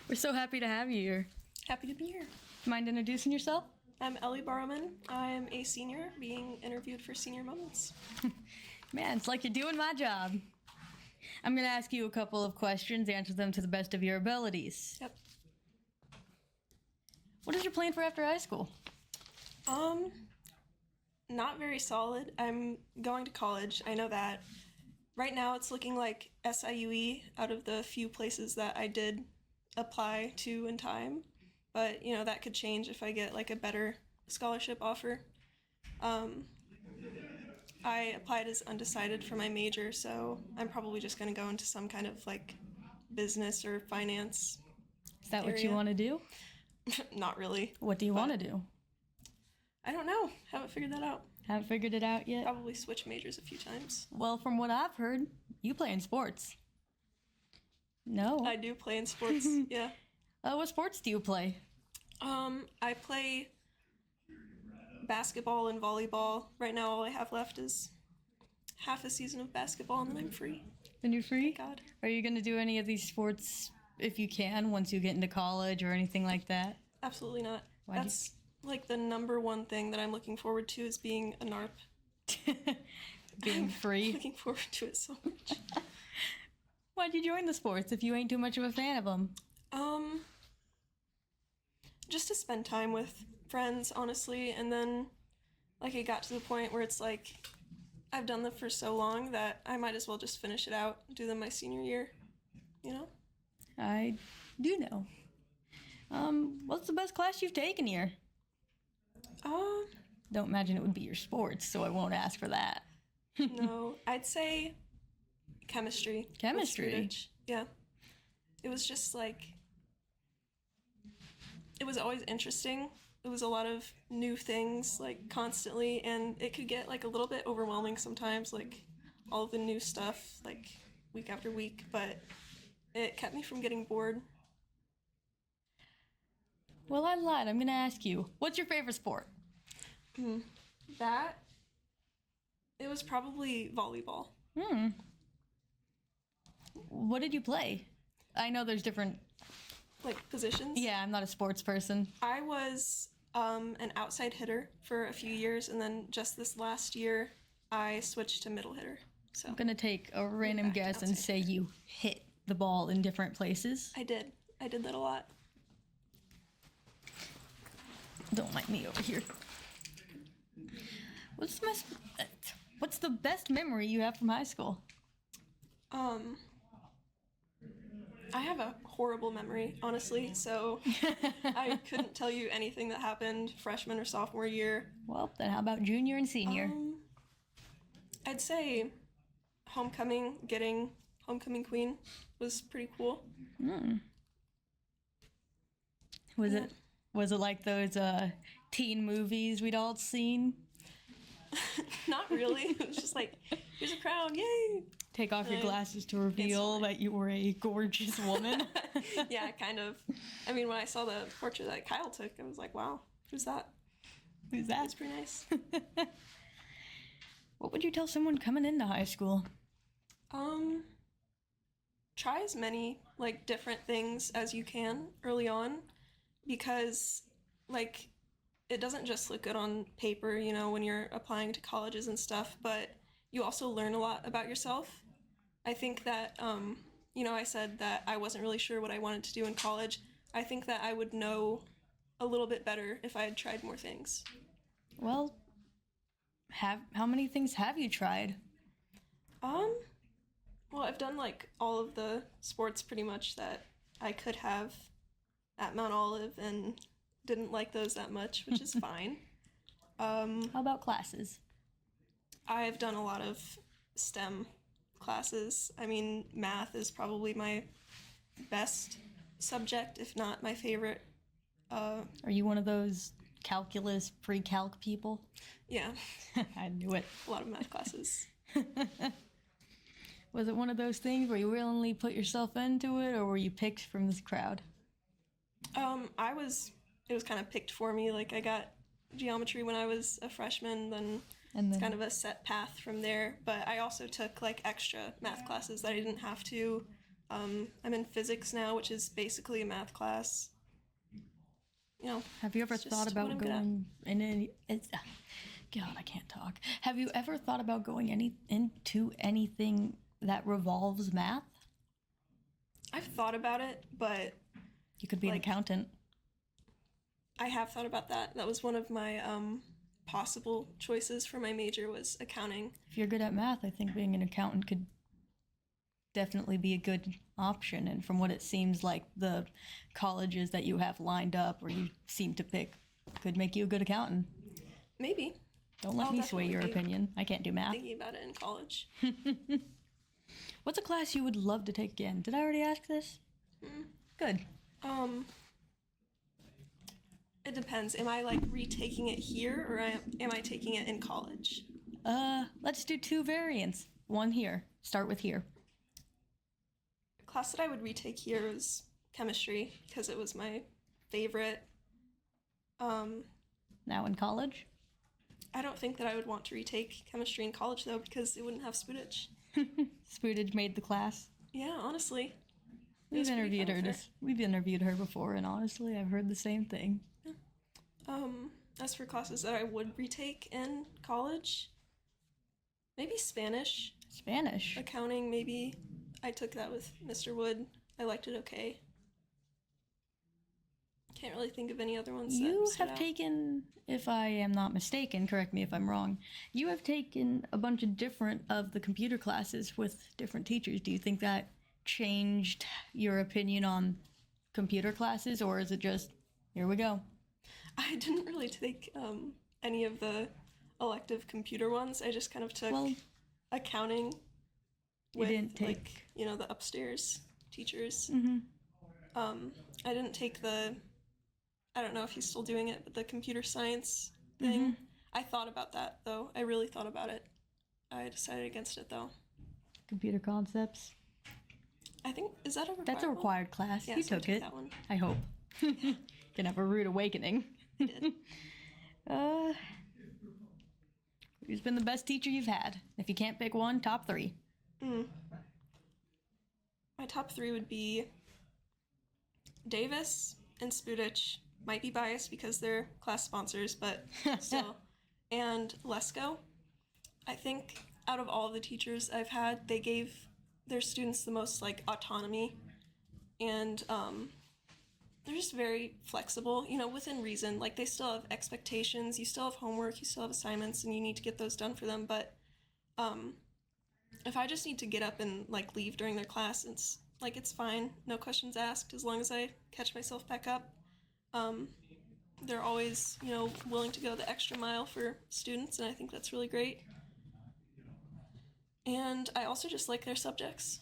We're so happy to have you here. Happy to be here. Mind introducing yourself? I'm Ellie Barrowman. I'm a senior being interviewed for Senior Moments. Man, it's like you're doing my job. I'm going to ask you a couple of questions, answer them to the best of your abilities. Yep. What is your plan for after high school? Not very solid. I'm going to college. I know that. Right now it's looking like SIUE out of the few places that I did apply to in time. But, that could change if I get like a better scholarship offer. I applied as undecided for my major, so I'm probably just going to go into some kind of like business or finance. Is that area. what you want to do? Not really. What do you want to do? I don't know. Haven't figured that out. Haven't figured it out yet? Probably switch majors a few times. Well, from what I've heard, you play in sports. No. I do play in sports, yeah. What sports do you play? I play basketball and volleyball. Right now all I have left is half a season of basketball and then I'm free. Then you're free? Thank God. Are you going to do any of these sports if you can once you get into college or anything like that? Absolutely not. Why That's like the number one thing that I'm looking forward to is being a NARP. Being free? Looking forward to it so much. Why'd you join the sports if you ain't too much of a fan of them? Just to spend time with friends, honestly, and then like it got to the point where it's like I've done them for so long that I might as well just finish it out and do them my senior year, I do know. What's the best class you've taken here? Don't imagine it would be your sports, so I won't ask for that. No, I'd say chemistry. Chemistry? with Swedish. Yeah. It was just like, it was always interesting. It was a lot of new things, like, constantly, and it could get, like, a little bit overwhelming sometimes, like, all of the new stuff, like, week after week, but it kept me from getting bored. Well, I lied. I'm going to ask you, what's your favorite sport? That, it was probably volleyball. What did you play? I know there's different... Like, positions? Yeah, I'm not a sports person. I was an outside hitter for a few years, and then just this last year, I switched to middle hitter. So I'm going to take a random back to guess and outside. say you hit the ball in different places. I did that a lot. Don't mind me over here. What's the best memory you have from high school? I have a horrible memory, honestly, so I couldn't tell you anything that happened freshman or sophomore year. Well, then how about junior and senior? I'd say homecoming, getting homecoming queen was pretty cool. Was it like those teen movies we'd all seen? Not really. It was just like, here's a crown, yay! Take off your glasses to reveal that you were a gorgeous woman. Yeah, kind of. I mean, when I saw the portrait that Kyle took, I was like, wow, who's that? Who's that? It's pretty nice. What would you tell someone coming into high school? Try as many, like, different things as you can early on, because, like, it doesn't just look good on paper, when you're applying to colleges and stuff, but you also learn a lot about yourself. I think that, I said that I wasn't really sure what I wanted to do in college. I think that I would know a little bit better if I had tried more things. Well, how many things have you tried? Well, I've done, like, all of the sports pretty much that I could have at Mount Olive and didn't like those that much, which is fine. How about classes? I've done a lot of STEM classes. I mean, math is probably my best subject, if not my favorite. Are you one of those calculus, pre-calc people? Yeah, I knew it. a lot of math classes. Was it one of those things where you willingly put yourself into it, or were you picked from this crowd? It was kind of picked for me. Like, I got geometry when I was a freshman, then And it's then kind of a set path from there. But I also took, like, extra math classes that I didn't have to I'm in physics now, which is basically a math class. You know, Have you ever it's thought just what about I'm good at. going in any? God, I can't talk. Have you ever thought about going into anything that revolves math? I've thought about it, but You could be an Like- accountant. I have thought about that. That was one of my possible choices for my major was accounting. If you're good at math, I think being an accountant could definitely be a good option. And from what it seems like, the colleges that you have lined up or you seem to pick could make you a good accountant. Maybe. Don't let I'll me sway your definitely be opinion. I can't do math. Thinking about it in college. What's a class you would love to take again? Did I already ask this? Good. It depends. Am I like retaking it here or am I taking it in college? Let's do 2 variants. One here. Start with here. The class that I would retake here was chemistry because it was my favorite. Now in college. I don't think that I would want to retake chemistry in college though because it wouldn't have Spudich. Spootage made the class. Yeah, honestly. We've interviewed her. We've interviewed her before, and honestly, I've heard the same thing. As for classes that I would retake in college, maybe Spanish, Spanish. accounting. Maybe I took that with Mr. Wood. I liked it okay. Can't really think of any other ones. You that stood have out. taken, if I am not mistaken, correct me if I'm wrong, you have taken a bunch of different of the computer classes with different teachers. Do you think that changed your opinion on computer classes, or is it just, here we go? I didn't really take any of the elective computer ones. I just kind of took Well, accounting. you With, didn't take... like, the upstairs teachers. Mm-hmm. I didn't take the, I don't know if he's still doing it, but the computer science thing. I thought about that, though. I really thought about it. I decided against it, though. Computer concepts. I think, is that a required That's a one? required class. Yeah, You so I took it. that one. I hope. Can have a rude awakening. I did. Who's been the best teacher you've had? If you can't pick one, top 3. My top 3 would be Davis and Spudich. Might be biased because they're class sponsors, but still. And Lesko. I think out of all of the teachers I've had, they gave their students the most like autonomy, and they're just very flexible, within reason. Like, they still have expectations, you still have homework, you still have assignments, and you need to get those done for them, but if I just need to get up and like leave during their class, it's fine, no questions asked, as long as I catch myself back up. They're always, willing to go the extra mile for students, and I think that's really great. And I also just like their subjects.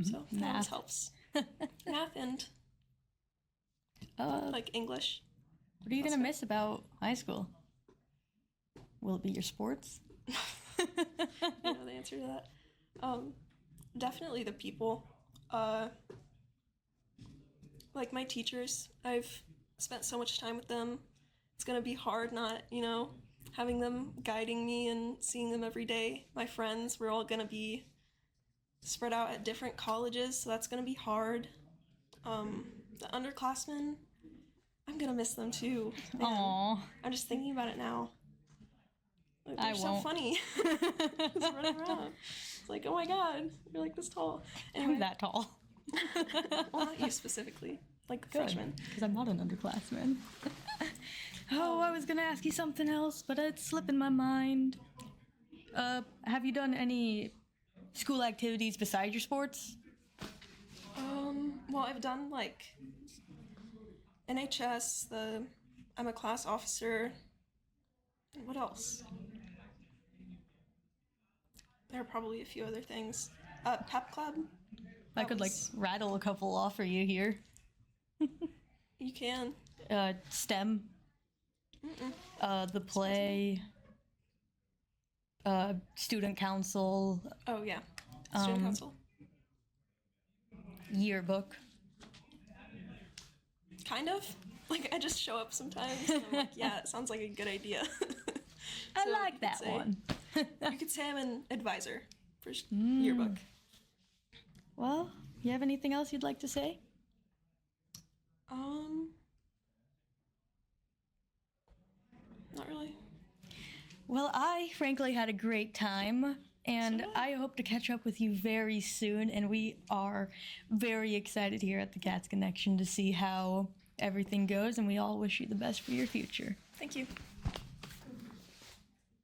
So that always Math. helps. Math and like English. What are you going to miss about high school? Will it be your sports? You know the answer to that. Definitely the people. Like my teachers, I've spent so much time with them. It's gonna be hard not, having them guiding me and seeing them every day. My friends, we're all gonna be spread out at different colleges, so that's gonna be hard. The underclassmen, I'm gonna miss them too. Man, Aww. I'm just thinking about it now. Like, I they're so won't. funny. Just running around. It's like, oh my god, you're like this tall. I'm that tall. Well, not you specifically. Like Good, freshmen. because I'm not an underclassman. Oh, I was going to ask you something else, but it's slipping my mind. Have you done any school activities besides your sports? Well, I've done like NHS, I'm a class officer. And what else? There are probably a few other things. Pep club. I That could was- rattle a couple off for you here. You can. STEM. The play. Student council. Oh yeah. Student council. Yearbook. Kind of. Like, I just show up sometimes and I'm like, yeah, it sounds like a good idea. I So like you could that say- one. You could say I'm an advisor for yearbook. Well, You have anything else you'd like to say? Not really. Well, I frankly had a great time, and So did I hope to catch up with you very soon. And we are very excited here at the Cats Connection to see how everything goes, and we all wish you the best for your future. Thank you.